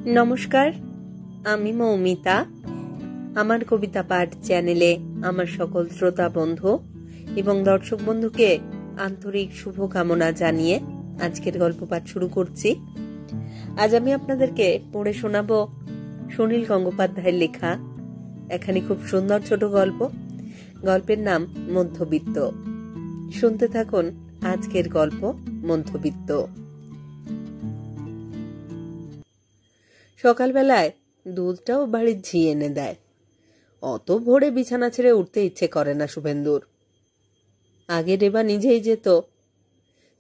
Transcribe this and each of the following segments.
নমস্কার, আমি মৌমিতা। আমার কবিতা পাঠ চ্যানেলে আমার সকল শ্রোতা বন্ধু এবং দর্শক বন্ধুকে আন্তরিক শুভকামনা জানিয়ে আজকের গল্প পাঠ শুরু করছি। আজ আমি আপনাদেরকে পড়ে শোনাবো সুনীল গঙ্গোপাধ্যায়ের লেখা এখানে খুব সুন্দর ছোট গল্প। গল্পের নাম মধ্যবিত্ত। শুনতে থাকুন আজকের গল্প মধ্যবিত্ত। সকালবেলায় দুধটাও বাড়ির ঝি এনে দেয়। অত ভোরে বিছানা ছেড়ে উঠতে ইচ্ছে করে না শুভেন্দুর। আগে রেবা নিজেই যেত।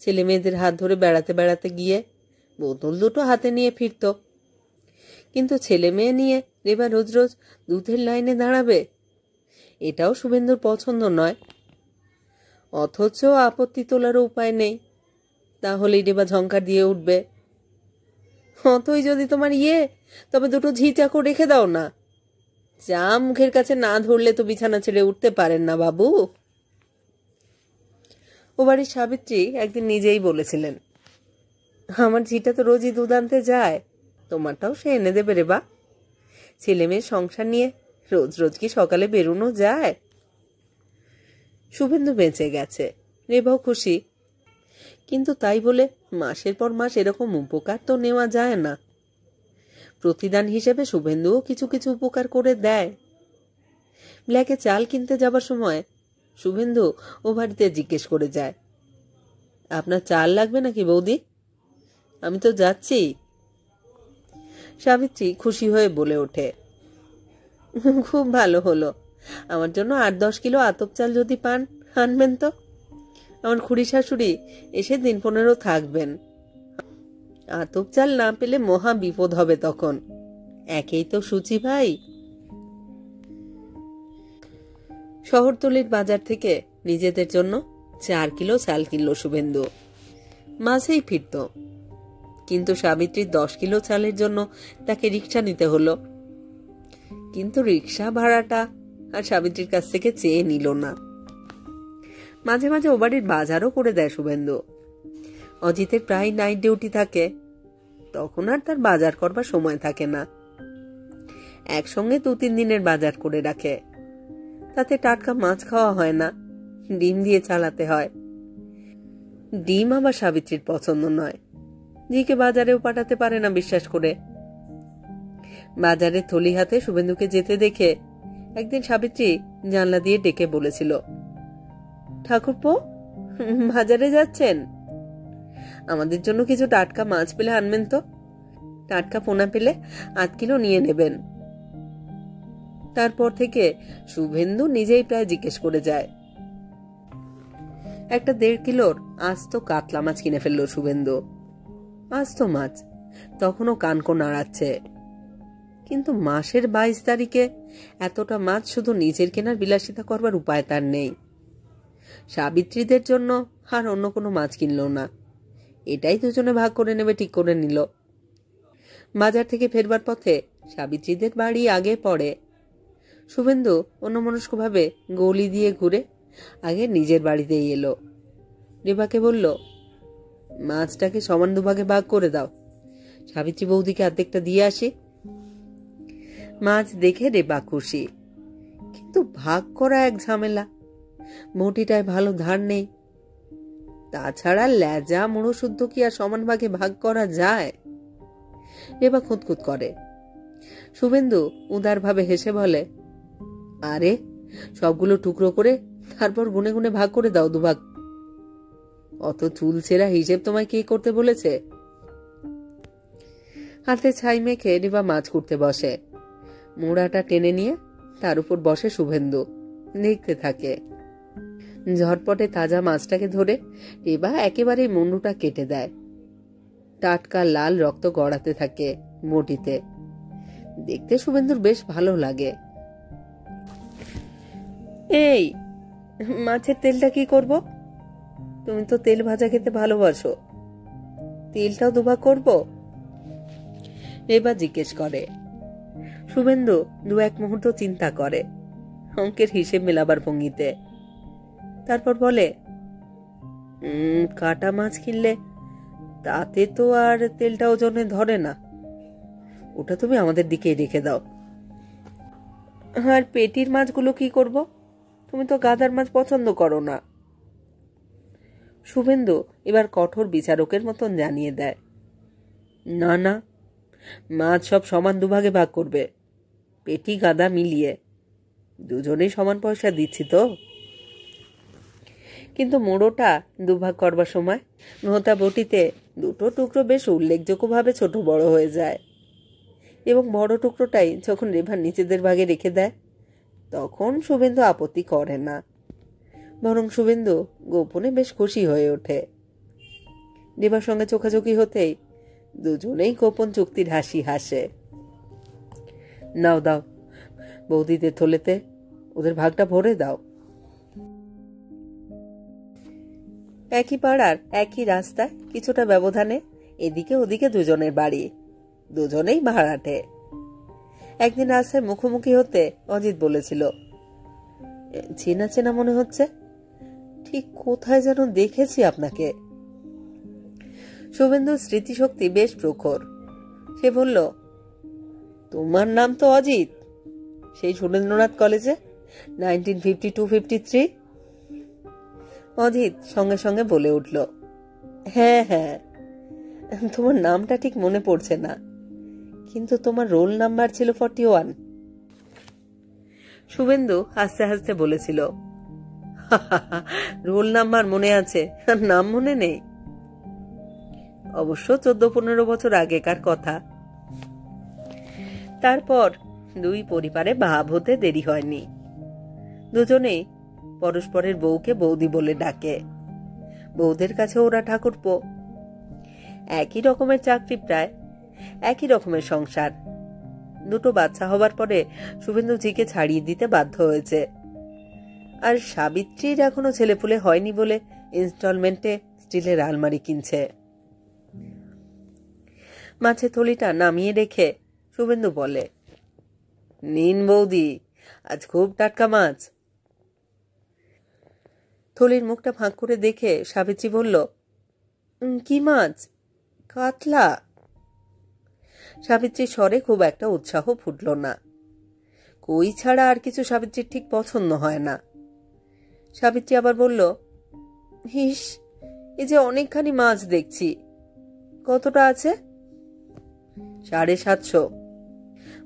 ছেলে মেয়েদের হাত ধরে বেড়াতে বেড়াতে গিয়ে বোতল দুটো হাতে নিয়ে ফিরত। কিন্তু ছেলে মেয়ে নিয়ে রেবা রোজ রোজ দুধের লাইনে দাঁড়াবে, এটাও শুভেন্দুর পছন্দ নয়। অথচ আপত্তি তোলারও উপায় নেই, তাহলেই রেবা ঝংকার দিয়ে উঠবে, অতই যদি তোমার তবে দুটো ঝি চাকর রেখে দাও না। চা মুখের কাছে না ধরলে তো বিছানা ছেড়ে উঠতে পারেন না বাবু। ও বাড়ির সাবিত্রী একদিন নিজেই বলেছিলেন, আমার ঝিটা তো রোজই দুধ আনতে যায়, তোমারটাও সে এনে দেবে রে বা। ছেলে মেয়ের সংসার নিয়ে রোজ রোজ কি সকালে বেরোনো যায়? শুভেন্দু বেঁচে গেছে, রেবাও খুশি। কিন্তু তাই বলে মাসের পর মাস এরকম উপকার তো নেওয়া যায় না। প্রতিদান হিসেবে শুভেন্দুও কিছু কিছু উপকার করে দেয়। ব্ল্যাকে চাল কিনতে যাবার সময় শুভেন্দু ও বাড়িতে জিজ্ঞেস করে যায়, আপনার চাল লাগবে নাকি বৌদি? আমি তো যাচ্ছি। সাবিত্রী খুশি হয়ে বলে ওঠে, খুব ভালো হলো, আমার জন্য 8-10 কিলো আতপ চাল যদি পান আনবেন তো। আমার খুড়ি শাশুড়ি এসে 10-15 থাকবেন। আতপ চাল না পেলে মহা বিপদ হবে তখন। একেই তো সুচি ভাই। শহরতলির বাজার থেকে নিজেদের জন্য 4 কিলো চাল কিনল শুভেন্দু। মাঝেই ফিরত, কিন্তু সাবিত্রীর 10 কিলো চালের জন্য তাকে রিক্সা নিতে হলো। কিন্তু রিক্সা ভাড়াটা আর সাবিত্রীর কাছ থেকে চেয়ে নিল না। মাঝে মাঝে ও বাড়ির বাজারও করে দেয় শুভেন্দু। অজিতের প্রায় নাইট ডিউটি থাকে, তখন আর তার বাজার করবার সময় থাকে না। একসঙ্গে 2-3 দিনের বাজার করে রাখে। তাতে টাটকা মাছ খাওয়া হয় না, ডিম দিয়ে চালাতে হয়। ডিম আবার সাবিত্রীর পছন্দ নয়, ঝিকে বাজারেও পাঠাতে পারে না বিশ্বাস করে। বাজারে থলি হাতে শুভেন্দুকে যেতে দেখে একদিন সাবিত্রী জানলা দিয়ে ডেকে বলেছিল, ঠাকুরপো, বাজারে যাচ্ছেন? আমাদের জন্য কিছু টাটকা মাছ পেলে আনবেন তো। টাটকা পোনা পেলে 8 কিলো নিয়ে নেবেন। তারপর থেকে শুভেন্দু নিজেই প্রায় জিজ্ঞেস করে যায়। একটা 1.5 কিলোর আস্ত কাতলা মাছ কিনে ফেললো শুভেন্দু। আস্ত মাছ, তখনও কানকো নাড়াচ্ছে। কিন্তু মাসের 22 তারিখে এতটা মাছ শুধু নিজের কেনার বিলাসিতা করবার উপায় তার নেই। সাবিত্রীদের জন্য আর অন্য কোনো মাছ কিনল না, এটাই দুজনে ভাগ করে নেবে ঠিক করে নিল। বাজার থেকে ফেরবার পথে সাবিত্রীদের বাড়ি আগে পড়ে। শুভেন্দু অন্যমনস্কভাবে গলি দিয়ে ঘুরে আগে নিজের বাড়িতেই এলো। রেবাকে বলল, মাছটাকে সমান দুভাগে ভাগ করে দাও, সাবিত্রী বৌদিকে অর্ধেকটা দিয়ে আসি। মাছ দেখে রেবা খুশি, কিন্তু ভাগ করা এক ঝামেলা। বটিটায় ভালো ধার নেই। তাছাড়া লেজা মুড়ো শুদ্ধ কি আর সমান ভাগে ভাগ করা যায়? রেবা খুঁতখুত করে। শুভেন্দু উদারভাবে হেসে বলে, আরে সবগুলো টুকরো করে তারপর গুনে গুনে ভাগ করে দাও দুভাগ। অত চুলছেরা হিসেব তোমায় কে করতে বলেছে? হাতে ছাই মেখে রেবা মাছ কুটতে বসে। মোড়াটা টেনে নিয়ে তার উপর বসে শুভেন্দু, দেখতে থাকে। ঝটপটে তাজা মাছটাকে ধরে রেবা একেবারে মুন্ডুটা কেটে দেয়। টাটকা লাল রক্ত গড়াতে থাকে বটিতে। দেখতে শুভেন্দুর বেশ ভালো লাগে। এই মাছের তেলটা কি করব? তুমি তো তেল ভাজা খেতে ভালোবাসো, তেলটাও দুভাগ করব? রেবা জিজ্ঞেস করে। শুভেন্দু 2-1 মুহূর্ত চিন্তা করে, অঙ্কের হিসেব মেলাবার ভঙ্গিতে। তারপর বলে, কাটা মাছ কিনলে তাতে তো আর তেলটা ওজনে ধরে না। ওটা তুমি আমাদের দিকেই রেখে দাও। আর পেটির মাছগুলো কি করব? তুমি তো গাদার মাছ পছন্দ করো না। শুভেন্দু এবার কঠোর বিচারকের মতন জানিয়ে দেয়, না না, মাছ সব সমান দুভাগে ভাগ করবে, পেটি গাদা মিলিয়ে। দুজনেই সমান পয়সা দিচ্ছি তো। কিন্তু মোড়োটা দুভাগ করবার সময় নোহতা বটিতে দুটো টুকরো বেশ উল্লেখযোগ্যভাবে ছোট বড় হয়ে যায়, এবং বড় টুকরোটাই যখন রেভার নিচেদের ভাগে রেখে দেয় তখন শুভেন্দু আপত্তি করে না, বরং শুভেন্দু গোপনে বেশ খুশি হয়ে ওঠে। রেভার সঙ্গে চোখাচোখি হতেই দুজনেই গোপন চুক্তির হাসি হাসে। নাও দাও, বৌদিদের থলেতে ওদের ভাগটা ভরে দাও। একই পাড়ার একই রাস্তায় কিছুটা ব্যবধানে এদিকে ওদিকে দুজনের বাড়ি, দুজনেই ভাড়াটে। একদিন রাস্তায় মুখোমুখি হতে অজিত বলেছিল, চেনা চেনা মনে হচ্ছে, ঠিক কোথায় যেন দেখেছি আপনাকে। শুভেন্দুর স্মৃতিশক্তি বেশ প্রখর। সে বলল, তোমার নাম তো অজিত, সেই সুরেন্দ্রনাথ কলেজে 1952-53। অজিত সঙ্গে সঙ্গে বলে উঠল, হ্যাঁ হ্যাঁ, তোমার নামটা ঠিক মনে পড়ছে না, কিন্তু তোমার রোল নাম্বার ছিল 41। শুভেন্দু হাসতে হাসতে বলেছিল, রোল নাম্বার মনে আছে, নাম মনে নেই। অবশ্য 14-15 বছর আগেকার কথা। তারপর দুই পরিবারে ভাব হতে দেরি হয়নি। দুজনেই পরস্পরের বউকে বৌদি বলে ডাকে। বউদের কাছে ওরা ঠাকুরপো। একই রকমের চাকরি, প্রায় একই রকমের সংসার। দুটো বাচ্চা হবার পরে শুভেন্দু ঝিকে ছাড়িয়ে দিতে বাধ্য হয়েছে, আর সাবিত্রীর এখনো ছেলেপুলে হয়নি বলে ইনস্টলমেন্টে স্টিলের আলমারি কিনছে। মাছের থলিটা নামিয়ে রেখে শুভেন্দু বলে, নিন বৌদি, আজ খুব টাটকা মাছ। থলির মুখটা ফাঁক করে দেখে সাবিত্রী বলল, কি মাছ? কাতলা। সাবিত্রীর স্বরে খুব একটা উৎসাহ ফুটল না। কই ছাড়া আর কিছু সাবিত্রীর ঠিক পছন্দ হয় না। সাবিত্রী আবার বলল, হিস, এই যে অনেকখানি মাছ দেখছি, কতটা আছে? 750।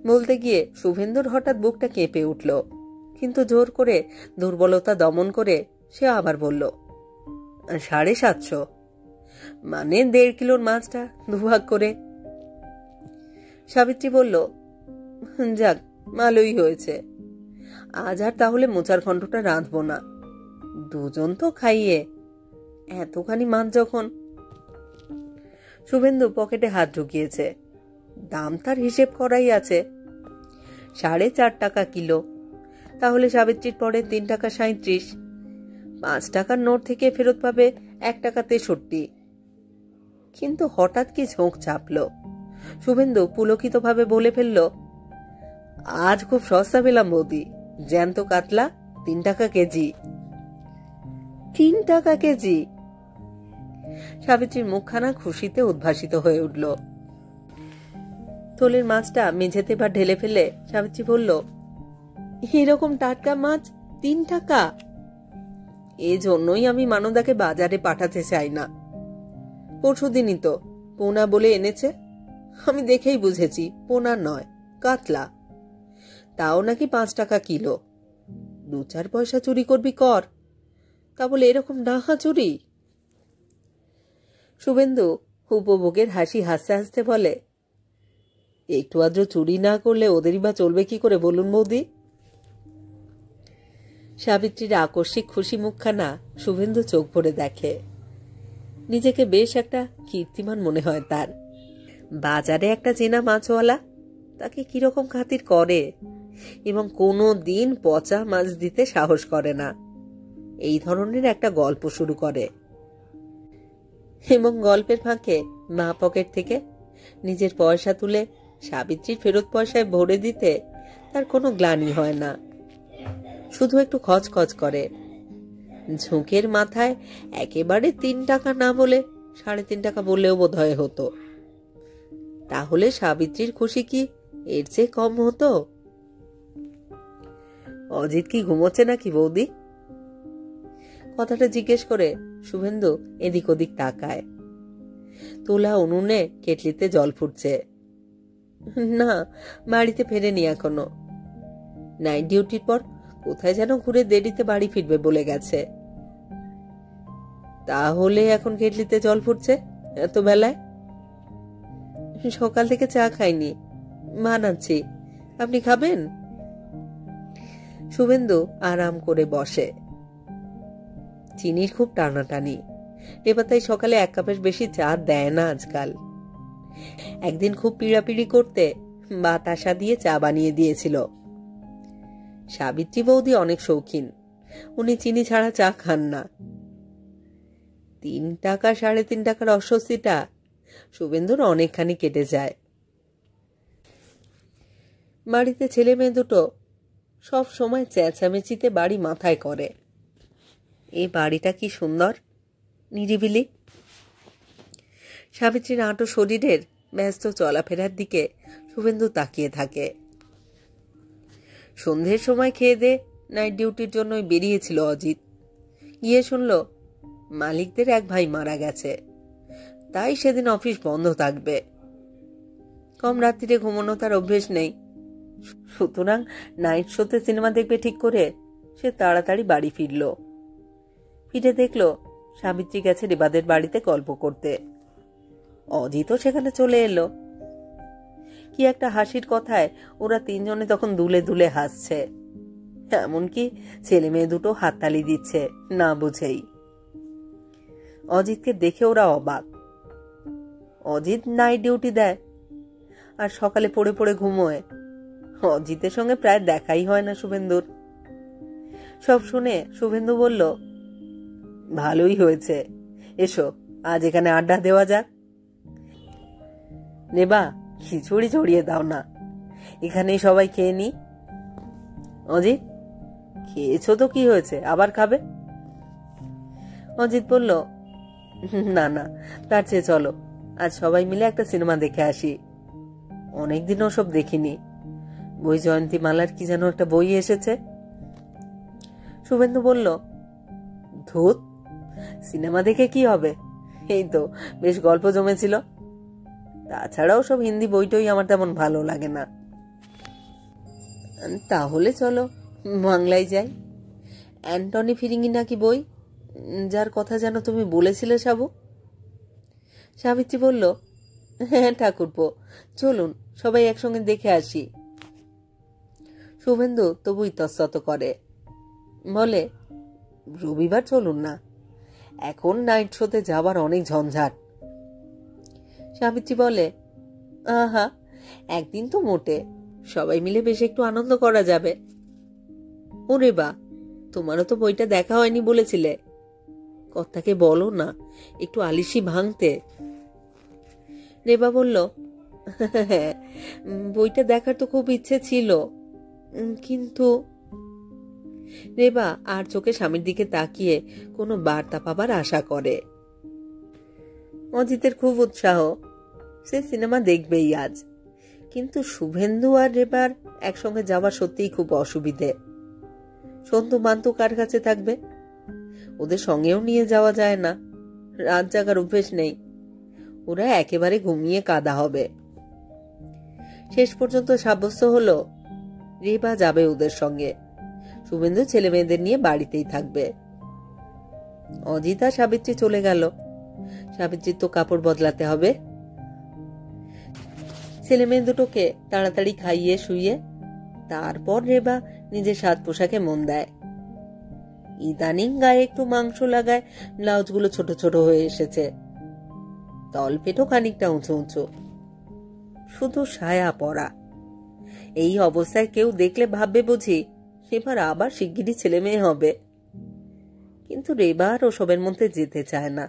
বলতে গিয়ে শুভেন্দুর হঠাৎ বুকটা কেঁপে উঠল, কিন্তু জোর করে দুর্বলতা দমন করে সে আবার বলল, 750, মানে 1.5 কিলোর মাছটা দুভাগ করে। সাবিত্রী বলল, যাক, ভালোই হয়েছে, আজ আর তাহলে মোচার ঘন্টটা রাঁধবো না, দুজন তো খাইয়ে, এতখানি মাছ যখন। শুভেন্দু পকেটে হাত ঢুকিয়েছে। দাম তার হিসেব করাই আছে, 4.5 টাকা কিলো। তাহলে সাবিত্রীর পরে 3 টাকা 37, 5 টাকার নোট থেকে ফেরত পাবে 1 টাকা 63। কিন্তু হঠাৎ কি ঝোঁক চাপল। শুভেন্দু পুলকিত ভাবে বলে ফেলল, আজ খুব সস্তা পেলাম বৌদি, জ্যান্ত কাতলা 3 টাকা কেজি। 3 টাকা কেজি? সাবিত্রীর মুখখানা খুশিতে উদ্ভাসিত হয়ে উঠল। থলির মাছটা মেঝেতে বা ঢেলে ফেলে সাবিত্রী বলল, এরকম টাটকা মাছ 3 টাকা? এই জন্যই আমি মানদাকে বাজারে পাঠাতে চাই না। পরশুদিনই তো পোনা বলে এনেছে, আমি দেখেই বুঝেছি পোনা নয়, কাতলা। তাও নাকি 5 টাকা কিলো। 2-4 পয়সা চুরি করবি কর, তা বলে এরকম ডাহা চুরি? শুভেন্দু উপভোগের হাসি হাসতে হাসতে বলে, একটু আদ্র চুরি না করলে ওদেরই বা চলবে কি করে বলুন বৌদি? সাবিত্রীর আকস্মিক খুশি মুখখানা শুভেন্দু চোখ ভরে দেখে। নিজেকে বেশ একটা কীর্তিমান মনে হয় তার। বাজারে একটা চেনা মাছওয়ালা তাকে কিরকম খাতির করে, এবং কোনো দিন পচা মাছ দিতে সাহস করে না, এই ধরনের একটা গল্প শুরু করে। এবং গল্পের ফাঁকে মা পকেট থেকে নিজের পয়সা তুলে সাবিত্রীর ফেরত পয়সায় ভরে দিতে তার কোনো গ্লানি হয় না, শুধু একটু খচখচ করে। ঝোঁকের মাথায় একেবারে 3 টাকা না বলে 3.5 টাকা বললেও বোধ হয় হতো। তাহলে সাবিত্রীর খুশি কি এর চেয়ে কম হতো? অজিত কি ঘুমোচ্ছে নাকি বৌদি? কথাটা জিজ্ঞেস করে শুভেন্দু এদিক ওদিক তাকায়। তোলা উনুনে কেটলিতে জল ফুটছে। না, বাড়িতে ফেরেনি এখনো। নাইট ডিউটির পর কোথায় যেন ঘুরে দেরিতে বাড়ি ফিরবে বলে গেছে। তাহলে এখন কেটলিতে জল ফুটছে এত বেলায়? সকাল থেকে চা খাইনি, বানাচ্ছি, আপনি খাবেন? শুভেন্দু আরাম করে বসে। চিনির খুব টানাটানি, এবার তাই সকালে 1 কাপের বেশি চা দেয় না আজকাল। একদিন খুব পিড়াপিড়ি করতে বাতাসা দিয়ে চা বানিয়ে দিয়েছিল। সাবিত্রী বৌদি অনেক শৌখিন, উনি চিনি ছাড়া চা খান না। 3 টাকা 3.5 টাকার অস্বস্তিটা শুভেন্দুর অনেকখানি কেটে যায়। বাড়িতে ছেলে মেয়ে দুটো সব সময় চেঁচামেচিতে বাড়ি মাথায় করে। এই বাড়িটা কি সুন্দর, নিরিবিলি। সাবিত্রীর আঁটো শরীরের ব্যস্ত চলাফেরার দিকে শুভেন্দু তাকিয়ে থাকে। সন্ধ্যের সময় খেয়ে দে নাইট ডিউটির জন্যই বেরিয়েছিল অজিত। গিয়ে শুনল মালিকদের এক ভাই মারা গেছে, তাই সেদিন অফিস বন্ধ থাকবে। কম রাত্রিরে ঘুমানো তার অভ্যেস নেই, সুতরাং নাইট শোতে সিনেমা দেখবে ঠিক করে সে তাড়াতাড়ি বাড়ি ফিরল। ফিরে দেখল সাবিত্রী গেছে রেবাদের বাড়িতে গল্প করতে। অজিতও সেখানে চলে এলো। কি একটা হাসির কথায় ওরা 3 জনে তখন দুলে দুলে হাসছে, এমনকি ছেলে মেয়ে দুটো হাততালি দিচ্ছে না বুঝেই। অজিতকে দেখে ওরা অবাক। অজিত নাইট ডিউটি দেয় আর সকালে পড়ে পড়ে ঘুমোয়। অজিতের সঙ্গে প্রায় দেখাই হয় না শুভেন্দুর। সব শুনে শুভেন্দু বলল, ভালোই হয়েছে, এসো আজ এখানে আড্ডা দেওয়া যাক। নেবা খিচুড়ি ছড়িয়ে দাও না, এখানেই সবাই খেয়ে নি। অজিত, খেয়েছো তো কি হয়েছে, আবার খাবে? অজিত বলল, না না, তার চেয়ে চলো আজ সবাই মিলে একটা সিনেমা দেখে আসি। অনেকদিন ওসব দেখিনি। বৈজয়ন্তী মালার কি যেন একটা বই এসেছে। শুভেন্দু বলল, ধুত, সিনেমা দেখে কি হবে, এই তো বেশ গল্প জমেছিল। তাছাড়াও সব হিন্দি বইটই আমার তেমন ভালো লাগে না। তাহলে চলো বাংলায় যাই। অ্যান্টনি ফিরিঙ্গি নাকি বই, যার কথা যেন তুমি বলেছিলে সাবু। সাবিত্রী বলল, হ্যাঁ ঠাকুরপো, চলুন সবাই একসঙ্গে দেখে আসি। শুভেন্দু তবু ইতস্তত করে, বলে, রবিবার চলুন না, এখন নাইট শোতে যাবার অনেক ঝঞ্ঝাট। সাবিত্রী বলে, আহা, একদিন তো মোটে, সবাই মিলে বেশ একটু আনন্দ করা যাবে। ওরে বা, তোমারও তো বইটা দেখা হয়নি বলেছিলে, কর্তাকে বলো না একটু আলিশি ভাঙতে। রেবা বলল, হ্যাঁ, বইটা দেখার তো খুব ইচ্ছে ছিল, কিন্তু। রেবা আর চোখে স্বামীর দিকে তাকিয়ে কোনো বার্তা পাবার আশা করে। অজিতের খুব উৎসাহ, সে সিনেমা দেখবেই আজ, কিন্তু শুভেন্দু আর রেবার একসঙ্গে যাওয়া সত্যিই খুব অসুবিধে। সন্তু মান্তু কার কাছে থাকবে, ওদের সঙ্গেও নিয়ে যাওয়া যায় না, রাত জাগার অভ্যেস নেই, ওরা একেবারে ঘুমিয়ে কাদা হবে। শেষ পর্যন্ত সাব্যস্ত হলো রেবা যাবে ওদের সঙ্গে, শুভেন্দু ছেলে মেয়েদের নিয়ে বাড়িতেই থাকবে। অজিত আর সাবিত্রী চলে গেল। সাবিত্রীর তো কাপড় বদলাতে হবে। ছেলে মেয়ে দুটোকে তাড়াতাড়ি খাইয়ে শুইয়ে তারপর রেবা নিজের সাজ পোশাকে মন দেয়। ইদানিং গায়ে একটু মাংস লাগায়, ব্লাউজগুলো ছোট ছোট হয়ে এসেছে, তলপেটও খানিকটা উঁচু উঁচু, শুধু সায়া পরা। এই অবস্থায় কেউ দেখলে ভাববে বুঝি এবার আবার শিগগিরই ছেলে মেয়ে হবে। কিন্তু রেবা আর ওসবের মধ্যে যেতে চায় না।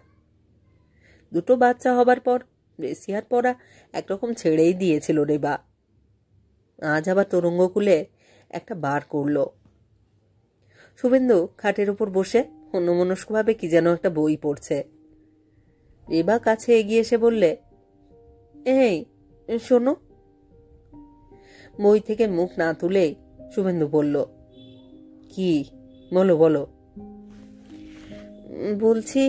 দুটো বাচ্চা হবার পর ব্রেসিয়ার পরা একরকম ছেড়েই দিয়েছিল রেবা। আজ আবার তরঙ্গকুলে একটা বার করল। শুভেন্দু খাটের উপর বসে অন্যমনস্কভাবে কি যেন একটা বই পড়ছে। রেবা কাছে এগিয়ে এসে বললে, এই শোনো। বই থেকে মুখ না তুলেই শুভেন্দু বলল, কি? বলো বলো। বলছি,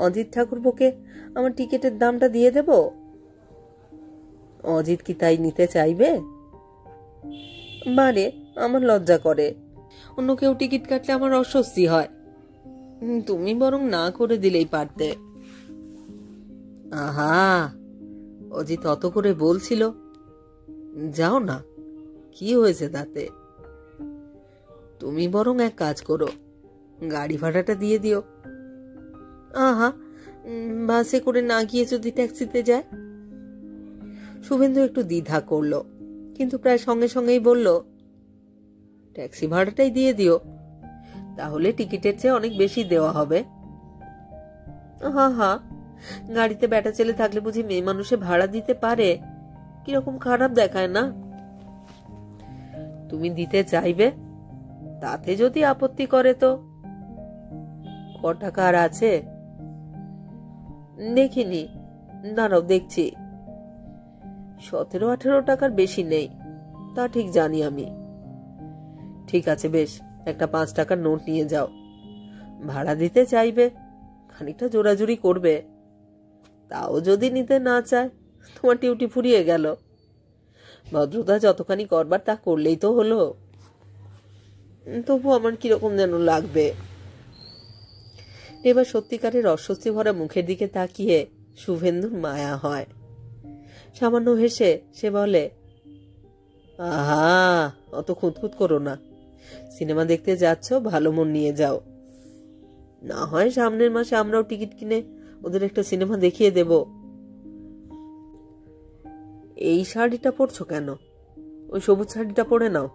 অজিত ঠাকুরপোকে আমার টিকিটের দামটা দিয়ে দেব। অজিত কি তাই নিতে চাইবে? বারে, আমার লজ্জা করে। অন্য কেউ টিকিট কাটলে আমার অস্বস্তি হয়। তুমি বরং না করে দিলেই পারতে। আহা, অজিত অত করে বলছিল। যাও না, কি হয়েছে তাতে? তুমি বরং এক কাজ করো, গাড়ি ভাড়াটা দিয়ে দিও। আহা, বাসে করে না গিয়ে যদি ট্যাক্সিতে যায়? শুভেন্দু একটু দ্বিধা করল, কিন্তু প্রায় সঙ্গে সঙ্গেই বলল, ট্যাক্সি ভাড়াটাই দিয়ে দিও, তাহলে টিকিটের চেয়ে অনেক বেশি দেওয়া হবে। হা হা, গাড়িতে বেটা ছেলে থাকলে বুঝি মেয়ে মানুষে ভাড়া দিতে পারে? কিরকম খারাপ দেখায় না? তুমি দিতে চাইবে, তাতে যদি আপত্তি করে তো। ক টাকা আর আছে দেখিনি, দাঁড়াও দেখছি। 17-18 টাকার বেশি নেই, তা ঠিক জানি আমি। ঠিক আছে, বেশ, একটা 5 টাকার নোট নিয়ে যাও। ভাড়া দিতে চাইবে, খানিকটা জোরাজুরি করবে। তাও যদি নিতে না চায়, তোমার ডিউটি ফুরিয়ে গেল। ভদ্রতা যতখানি করবার তা করলেই তো হলো। তবু আমার কিরকম যেন লাগবে। এবার সত্যিকারের অস্বস্তি ভরা মুখের দিকে তাকিয়ে শুভেন্দুর মায়া হয়। সামান্য হেসে সে বলে, আহা, অত খুঁতখুত করো না। সিনেমা দেখতে যাচ্ছ, ভালো মন নিয়ে যাও। না হয় সামনের মাসে আমরাও টিকিট কিনে ওদের একটা সিনেমা দেখিয়ে দেব। এই শাড়িটা পরছো কেন? ওই সবুজ শাড়িটা পরে নাও,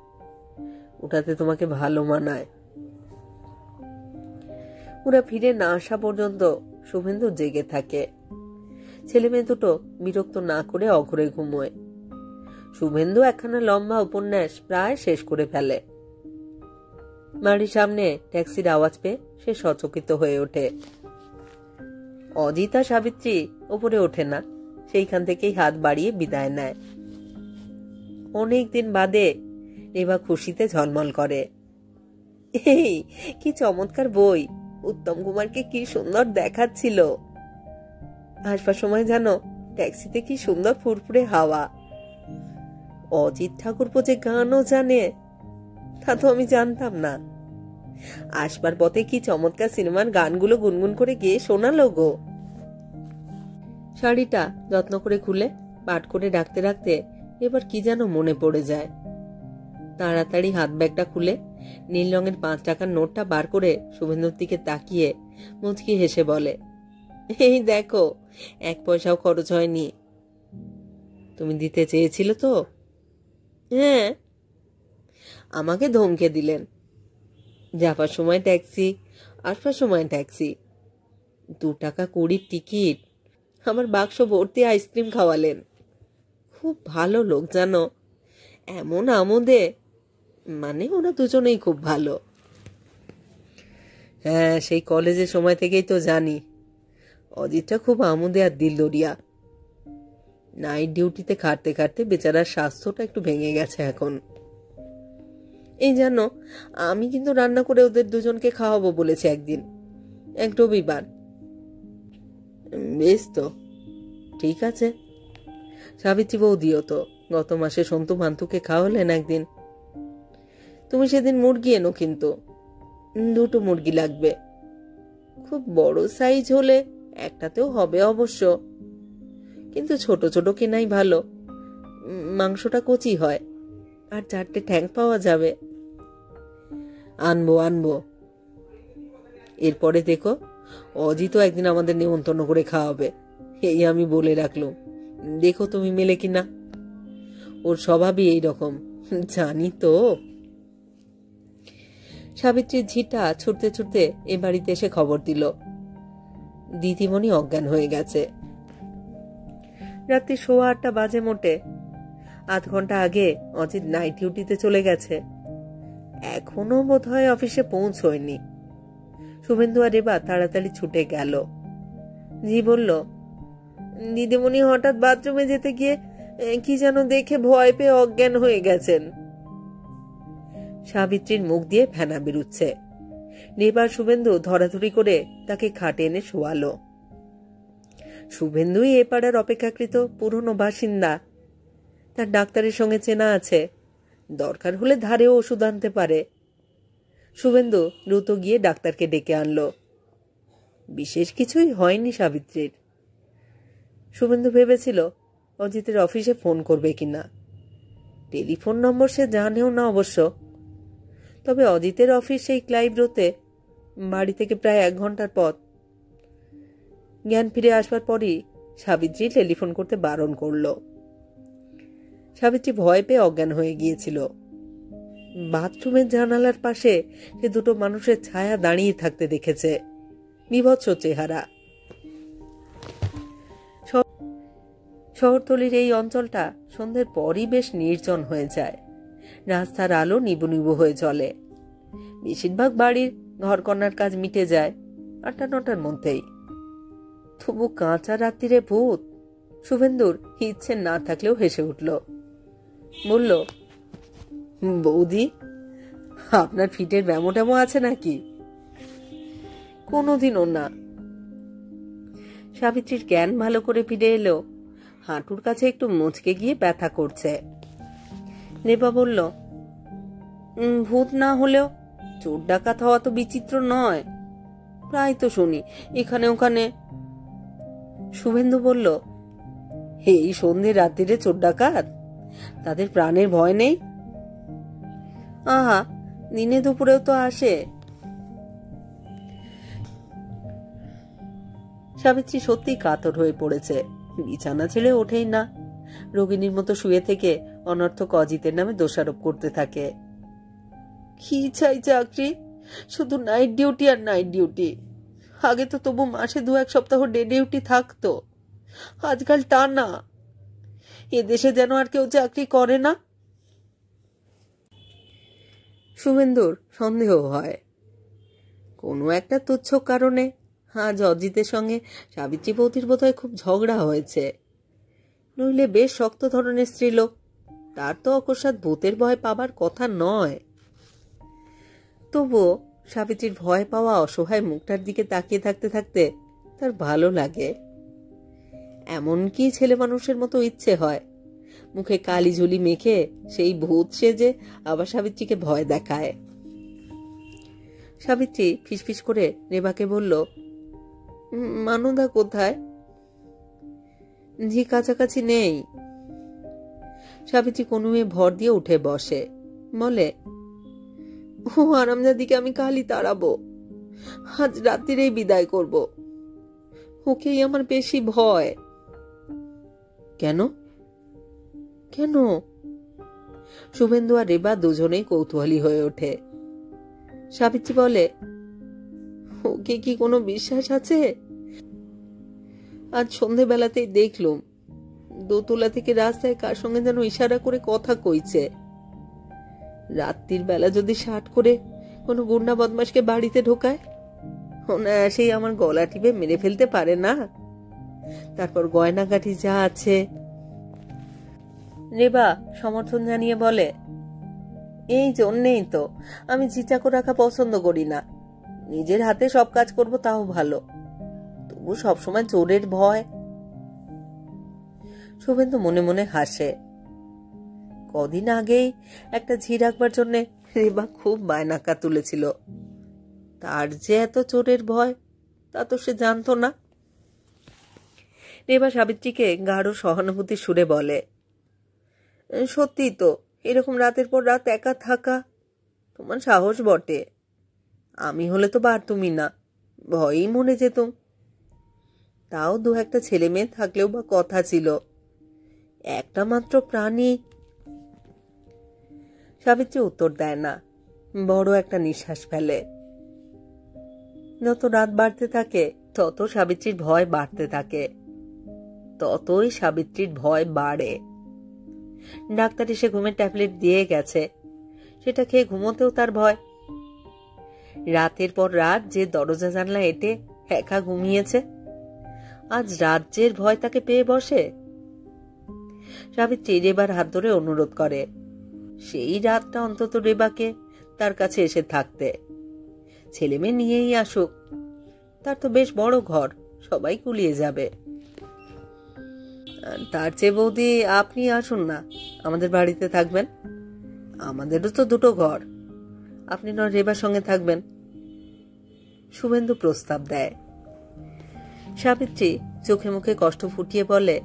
ওটাতে তোমাকে ভালো মানায়। ওরা ফিরে না আসা পর্যন্ত শুভেন্দু জেগে থাকে। ছেলে মেয়ে দুটো বিরক্ত না করে অঘরে ঘুমোয়। শুভেন্দু একখানা লম্বা উপন্যাস প্রায় শেষ করে ফেলে। বাড়ির সামনে ট্যাক্সির আওয়াজ পেয়ে সে সচকিত হয়ে ওঠে। অজিত আর সাবিত্রী ওপরে ওঠে না, সেইখান থেকেই হাত বাড়িয়ে বিদায় নেয়। অনেকদিন বাদে রেবা খুশিতে ঝলমল করে। এই কি চমৎকার বই! উত্তম কুমারকে কি সুন্দর দেখাচ্ছিল। আসবার সময় জানো, ট্যাক্সিতে কি সুন্দর ফুরফুরে হাওয়া। অজিত ঠাকুরপো যে গানও জানে, তা তো আমি জানতাম না। আসবার পথে কি চমৎকার সিনেমার গানগুলো গুনগুন করে গিয়ে শোনালো গো। শাড়িটা যত্ন করে খুলে পাট করে রাখতে রাখতে এবার কি যেন মনে পড়ে যায়। তাড়াতাড়ি হাত ব্যাগটা খুলে নীল রঙের 5 টাকার নোটটা বার করে শুভেন্দুর দিকে তাকিয়ে মুচকি হেসে বলে, এই দেখো, 1 পয়সাও খরচ হয়নি। তুমি দিতে চেয়েছিল তো? হ্যাঁ। আমাকে ধমকে দিলেন, যাবার সময় ট্যাক্সি, আসবার সময় ট্যাক্সি। 2 টাকা 20 টিকিট, আমার বাক্স ভর্তি আইসক্রিম খাওয়ালেন। খুব ভালো লোক জানো, এমন আমোদে, মানে ওরা দুজনেই খুব ভালো। হ্যাঁ, সেই কলেজের সময় থেকেই তো জানি। অজিতটা খুব আমোদে আর দিলদরিয়া। নাইট ডিউটিতে খাটতে খাটতে বেচারার স্বাস্থ্যটা একটু ভেঙে গেছে এখন। এই জানো, আমি কিন্তু রান্না করে ওদের দুজনকে খাওয়াবো বলেছি একদিন, এক রবিবার। বেশ তো, ঠিক আছে। সাবিত্রী বৌদিও তো গত মাসে সন্তু মান্তুকে খাওয়ালেন একদিন। তুমি সেদিন মুরগি এনো, কিন্তু 2টো মুরগি লাগবে। খুব বড় সাইজ হলে একটাতেও হবে অবশ্য, কিন্তু ছোট ছোট কেনাই ভালো। মাংসটা কচি হয়, আর 4টে ঠ্যাং পাওয়া যাবে। আনবো আনবো। এরপরে দেখো, অজিতও একদিন আমাদের নেমন্তন্ন করে খাওয়াবে, এই আমি বলে রাখলাম। দেখো তুমি মেলে কিনা। ওর স্বভাবই এইরকম, জানি তো। সাবিত্রীর ঝিটা ছুটতে ছুটতে এ বাড়িতে এসে খবর দিল, দিদিমণি অজ্ঞান হয়ে গেছে। রাত্রি 8:15 বাজে মোটে। 8 ঘন্টা আগে অজিত নাইট ডিউটিতে চলে গেছে, এখনো বোধহয় অফিসে পৌঁছয়নি। শুভেন্দু আর রেবা তাড়াতাড়ি ছুটে গেল। জি বলল, দিদিমণি হঠাৎ বাথরুমে যেতে গিয়ে কি যেন দেখে ভয় পেয়ে অজ্ঞান হয়ে গেছেন। সাবিত্রীর মুখ দিয়ে ফেনা বেরুচ্ছে। নেবার শুভেন্দু ধরাধরি করে তাকে খাটে এনে শোয়ালো। শুভেন্দুই এ পাড়ার অপেক্ষাকৃত পুরনো বাসিন্দা, তার ডাক্তারের সঙ্গে চেনা আছে, দরকার হলে ধারেও ওষুধ আনতে পারে। শুভেন্দু দ্রুত গিয়ে ডাক্তারকে ডেকে আনলো। বিশেষ কিছুই হয়নি সাবিত্রীর। শুভেন্দু ভেবেছিল অজিতের অফিসে ফোন করবে কিনা। টেলিফোন নম্বর সে জানেও না অবশ্য। তবে অজিতের অফিস সেই ক্লাইভ রোতে, বাড়ি থেকে প্রায় 1 ঘন্টার পথ। জ্ঞান ফিরে আসবার পরই সাবিত্রী টেলিফোন করতে বারণ করল। সাবিত্রী ভয় পেয়ে অজ্ঞান হয়ে গিয়েছিল। বাথরুমের জানালার পাশে সে দুটো মানুষের ছায়া দাঁড়িয়ে থাকতে দেখেছে। বিভৎস চেহারা। শহরতলির এই অঞ্চলটা সন্ধ্যের পরই বেশ নির্জন হয়ে যায়। রাস্তার আলো নিবু নিবু হয়ে চলে। বেশিরভাগ বাড়ির ঘরকন্নার কাজ মিটে যায় 8-9টার মধ্যেই। তবু কাঁচা রাত্রিরে ভূত। শুভেন্দুর ইচ্ছে না থাকলেও হেসে উঠল। বলল, বৌদি, আপনার ফিটের ব্যামো ট্যামো আছে নাকি? কোনোদিনও না। সাবিত্রীর জ্ঞান ভালো করে ফিরে এলো। হাঁটুর কাছে একটু মুচকে গিয়ে ব্যথা করছে। নেবা বলল, ভূত না হলেও চোর ডাকাত হওয়া তো বিচিত্র নয়, প্রায় তো শুনি এখানে ওখানে। শুভেন্দু বলল, এই সন্ধে রাত্রিরে চোর ডাকাত, তাদের প্রাণের ভয় নেই? আহা, দিনে দুপুরেও তো আসে। সাবিত্রী সত্যি কাতর হয়ে পড়েছে। বিছানা ছেড়ে ওঠেই না। রোগিনীর মতো শুয়ে থেকে অনর্থক অজিতের নামে দোষারোপ করতে থাকে। কি চাই চাকরি? শুধু নাইট ডিউটি আর নাইট ডিউটি। আগে তো তবু মাসে 2-1 সপ্তাহ ডে ডিউটি থাকতো, আজকাল টানা। এদেশে যেন আর কেউ চাকরি করে না। শুভেন্দুর সন্দেহ হয় কোনো একটা তুচ্ছ কারণে আজ অজিতের সঙ্গে সাবিত্রী বৌদির বোধহয় খুব ঝগড়া হয়েছে। নইলে বেশ শক্ত ধরনের স্ত্রীলোক, তার তো অকস্মাৎ ভূতের ভয় পাবার কথা নয়। তবুও সাবিত্রীর ভয় পাওয়া অসহায় মুখটার দিকে তাকিয়ে থাকতে থাকতে তার ভালো লাগে। এমনকি ছেলে মানুষের মতো ইচ্ছে হয় মুখে কালি ঝুলি মেখে সেই ভূত সেজে আবার সাবিত্রীকে ভয় দেখায়। সাবিত্রী ফিসফিস করে রেবাকে বলল, মানুদা কোথায়? ঝি কাছাকাছি নেই। সাবিত্রী কনুয়ে ভর দিয়ে উঠে বসে, বলে, ও আরামজাদিকে আমি কালই তাড়াবো, আজ রাত্রিরেই বিদায় করব। ওকেই আমার বেশি ভয়। কেন কেন? শুভেন্দু আর রেবা দুজনেই কৌতূহলী হয়ে ওঠে। সাবিত্রী বলে, ওকে কি কোনো বিশ্বাস আছে? আজ সন্ধেবেলাতেই দেখলুম দোতলা থেকে রাস্তায় কার সঙ্গে যেন ইশারা করে কথা কইছে। রাত্রির বেলা যদি শার্ট করে কোনো গুন্ডা বদমাশকে বাড়িতে ঢোকায়, অনায়াসেই আমার গলা টিপে মেরে ফেলতে পারে না? তারপর গয়নাগাটি যা আছে। রেবা সমর্থন জানিয়ে বলে, এই জন্যেই তো আমি ঝিচাকো রাখা পছন্দ করি না। নিজের হাতে সব কাজ করব তাও ভালো, তবু সবসময় চোরের ভয়। শুভেন্দু মনে মনে হাসে। কদিন আগেই একটা ঝি রাখবার জন্য রেবা খুব বায়নাকা তুলেছিল। তার যে এত চোরের ভয় তা তো সে জানতো না। রেবা সাবিত্রীকে গাঢ় সহানুভূতির সুরে বলে, সত্যি তো, এরকম রাতের পর রাত একা থাকা তোমার সাহস বটে। আমি হলে তো পারতুমই না, ভয়েই মরে যেতুম। তাও 2-1টা ছেলে মেয়ে থাকলেও বা কথা ছিল, একটা মাত্র প্রাণী। সাবিত্রী উত্তর দেয় না, বড় একটা নিঃশ্বাস ফেলে। যত রাত বাড়তে থাকে তত সাবিত্রীর ভয় বাড়তে থাকে, ততই সাবিত্রীর ভয় বাড়ে। ডাক্তার এসে ঘুমের ট্যাবলেট দিয়ে গেছে, সেটা খেয়ে ঘুমোতেও তার ভয়। রাতের পর রাত যে দরজা জানলা এঁটে একা ঘুমিয়েছে, আজ রাজ্যের ভয় তাকে পেয়ে বসে। সাবিত্রী রেবার হাত ধরে অনুরোধ করে সেই রাতটা অন্তত রেবাকে তার কাছে এসে থাকতে। ছেলে মেয়ে নিয়েই আসুক, তার তো বেশ বড় ঘর, সবাই কুলিয়ে যাবে। তার চেয়ে বৌদি আপনি আসুন না, আমাদের বাড়িতে থাকবেন। আমাদেরও তো দুটো ঘর, আপনি নয় রেবার সঙ্গে থাকবেন। শুভেন্দু প্রস্তাব দেয়। সাবিত্রী চোখে মুখে কষ্ট ফুটিয়ে বলে,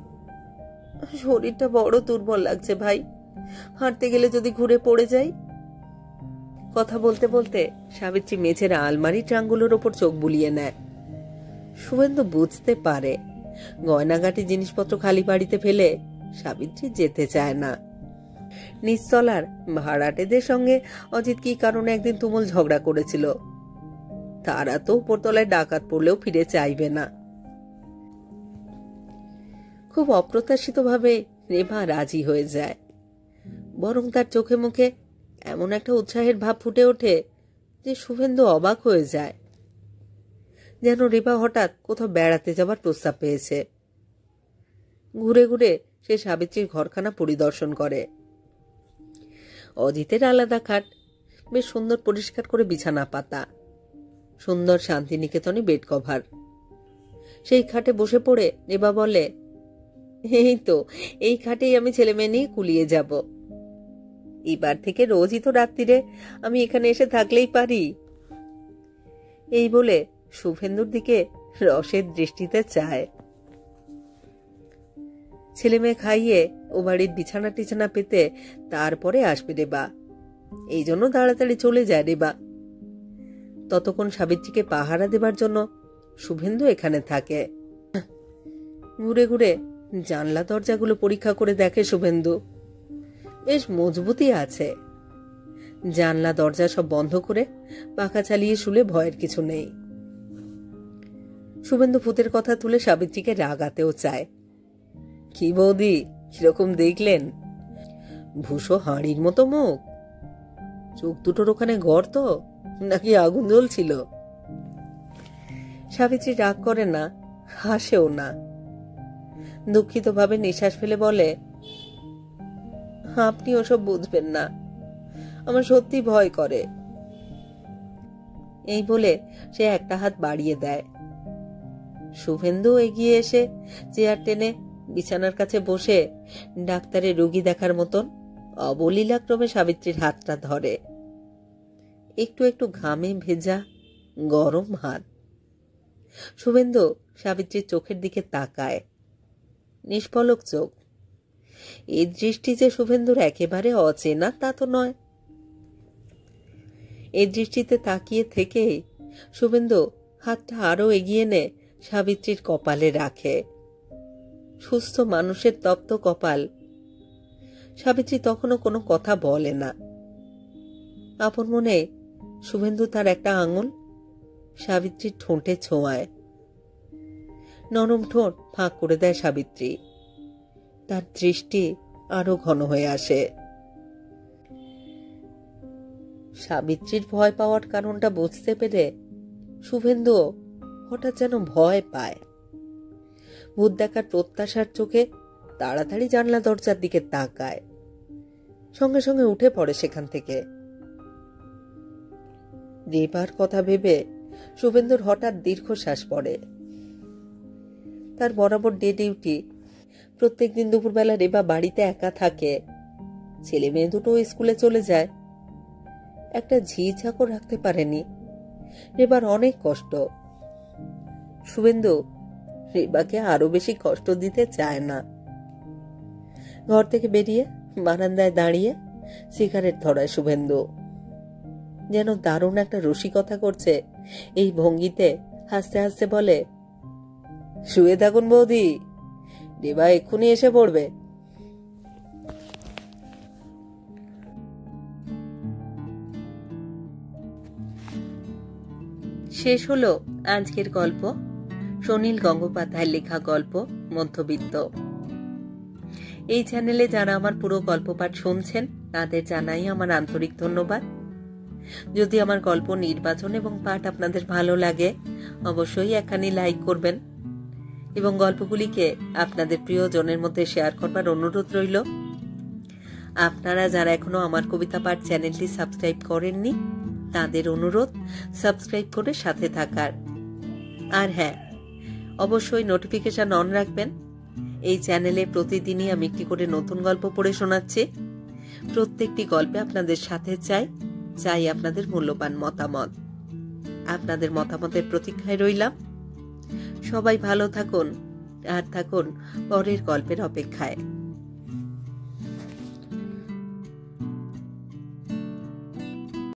শরীরটা বড় দুর্বল লাগছে ভাই, হাঁটতে গেলে যদি ঘুরে পড়ে যাই। কথা বলতে বলতে সাবিত্রী মেঝের আলমারি ট্রাঙ্গুলোর ওপর চোখ বুলিয়ে নেয়। শুভেন্দু বুঝতে পারে গয়নাগাটি জিনিসপত্র খালি বাড়িতে ফেলে সাবিত্রী যেতে চায় না। নিচতলার ভাড়াটেদের সঙ্গে অজিত কি কারণে একদিন তুমুল ঝগড়া করেছিল, তারা তো উপরতলায় ডাকাত পড়লেও ফিরে চাইবে না। খুব অপ্রত্যাশিতভাবে রেবা রাজি হয়ে যায়, বরং তার চোখে মুখে এমন একটা উৎসাহের ভাব ফুটে ওঠে যে শুভেন্দু অবাক হয়ে যায়, যেন রেবা হঠাৎ কোথাও বেড়াতে যাবার প্রস্তাব পেয়েছে। ঘুরে ঘুরে সে সাবিত্রীর ঘরখানা পরিদর্শন করে। অজিতের আলাদা খাট, বেশ সুন্দর পরিষ্কার করে বিছানা পাতা, সুন্দর শান্তিনিকেতনে বেড কভার। সেই খাটে বসে পড়ে রেবা বলে, এই তো এই খাটেই আমি ছেলে মেয়ে নিয়ে কুলিয়ে যাব। এবার থেকে রোজই তো রাত্রিরে আমি এখানে এসে থাকলেই পারি। এই বলে শুভেন্দুর দিকে রসের দৃষ্টিতে চায়। ছেলে মেয়ে খাইয়ে ও বাড়ির বিছানা টিছানা পেতে তারপরে আসবে রেবা, এই জন্য তাড়াতাড়ি চলে যায় রেবা। ততক্ষণ সাবিত্রীকে পাহারা দেবার জন্য শুভেন্দু এখানে থাকে। ঘুরে ঘুরে জানলা দরজাগুলো পরীক্ষা করে দেখে শুভেন্দু, বেশ মজবুতি আছে। জানলা দরজা সব বন্ধ করে পাখা চালিয়ে শুলে ভয়ের কিছু নেই। শুভেন্দু ভূতের কথা তুলে সাবিত্রীকে রাগাতেও চায়। কি বৌদি, কিরকম দেখলেন? ভূষো হাঁড়ির মতো মুখ, চোখ দুটোর ওখানে গর্ত, নাকি আগুন জ্বলছিল? সাবিত্রী রাগ করে না, হাসেও না, দুঃখিত ভাবে নিঃশ্বাস ফেলে বলে, আপনি ওসব বুঝবেন না, আমার সত্যি ভয় করে। এই বলে সে একটা হাত বাড়িয়ে দেয়। শুভেন্দু এগিয়ে এসে চেয়ার টেনে বিছানার কাছে বসে ডাক্তারের রোগী দেখার মতন অবলীলাক্রমে সাবিত্রীর হাতটা ধরে। একটু একটু ঘামে ভেজা গরম হাত। শুভেন্দু সাবিত্রীর চোখের দিকে তাকায়, নিষ্পলক চোখ। এই দৃষ্টি যে শুভেন্দুর একেবারে অচেনা তা তো নয়। এই দৃষ্টিতে তাকিয়ে থেকে শুভেন্দু হাতটা আরো এগিয়ে নে সাবিত্রীর কপালে রাখে। সুস্থ মানুষের তপ্ত কপাল। সাবিত্রী তখনও কোনো কথা বলে না। আপন মনে শুভেন্দু তার একটা আঙুল সাবিত্রীর ঠোঁটে ছোঁয়ায়। নরম ঠোঁট ফাঁক করে দেয় সাবিত্রী। তার দৃষ্টি আরো ঘন হয়ে আসে। সাবিত্রীর ভয় পাওয়ার কারণটা বুঝতে পেরে শুভেন্দু হঠাৎ যেন ভয় পায়। ভূত দেখার প্রত্যাশার চোখে তাড়াতাড়ি জানলা দরজার দিকে তাকায়, সঙ্গে সঙ্গে উঠে পড়ে সেখান থেকে। রেবার কথা ভেবে শুভেন্দুর হঠাৎ দীর্ঘশ্বাস পড়ে। তার বরাবর ডে ডিউটি, প্রত্যেকদিন দুপুরবেলা রেবা বাড়িতে একা থাকে, ছেলে মেয়ে দুটো স্কুলে চলে যায়। একটা ঝি চাকর রাখতে পারেনি। রেবার অনেক কষ্ট। শুভেন্দু রেবাকে আরো বেশি কষ্ট দিতে চায় না। ঘর থেকে বেরিয়ে বারান্দায় দাঁড়িয়ে সিগারেট ধরায় শুভেন্দু, যেন দারুণ একটা রসিকতা করছে এই ভঙ্গিতে হাসতে হাসতে বলে, শুয়ে থাকুন বৌদি, রেবা এক্ষুনি এসে পড়বে। শেষ হলো আজকের গল্প, সুনীল গঙ্গোপাধ্যায়ের লেখা গল্প মধ্যবিত্ত। এই চ্যানেলে যারা আমার পুরো গল্প পাঠ শুনছেন তাদের জানাই আমার আন্তরিক ধন্যবাদ। যদি আমার গল্প নির্বাচন এবং পাঠ আপনাদের ভালো লাগে অবশ্যই একখানি লাইক করবেন এবং গল্পগুলিকে আপনাদের প্রিয়জনের মধ্যে শেয়ার করবার অনুরোধ রইল। আপনারা যারা এখনো আমার কবিতা পাঠ চ্যানেলটি সাবস্ক্রাইব করেননি, তাদের অনুরোধ সাবস্ক্রাইব করে সাথে থাকার। আর হ্যাঁ, অবশ্যই নোটিফিকেশন অন রাখবেন। এই চ্যানেলে প্রতিদিনই আমি একটি করে নতুন গল্প পড়ে শোনাচ্ছি। প্রত্যেকটি গল্পে আপনাদের সাথে চাই আপনাদের মূল্যবান মতামত। আপনাদের মতামতের প্রতীক্ষায় রইলাম। সবাই ভালো থাকুন আর থাকুন পরের গল্পের অপেক্ষায়।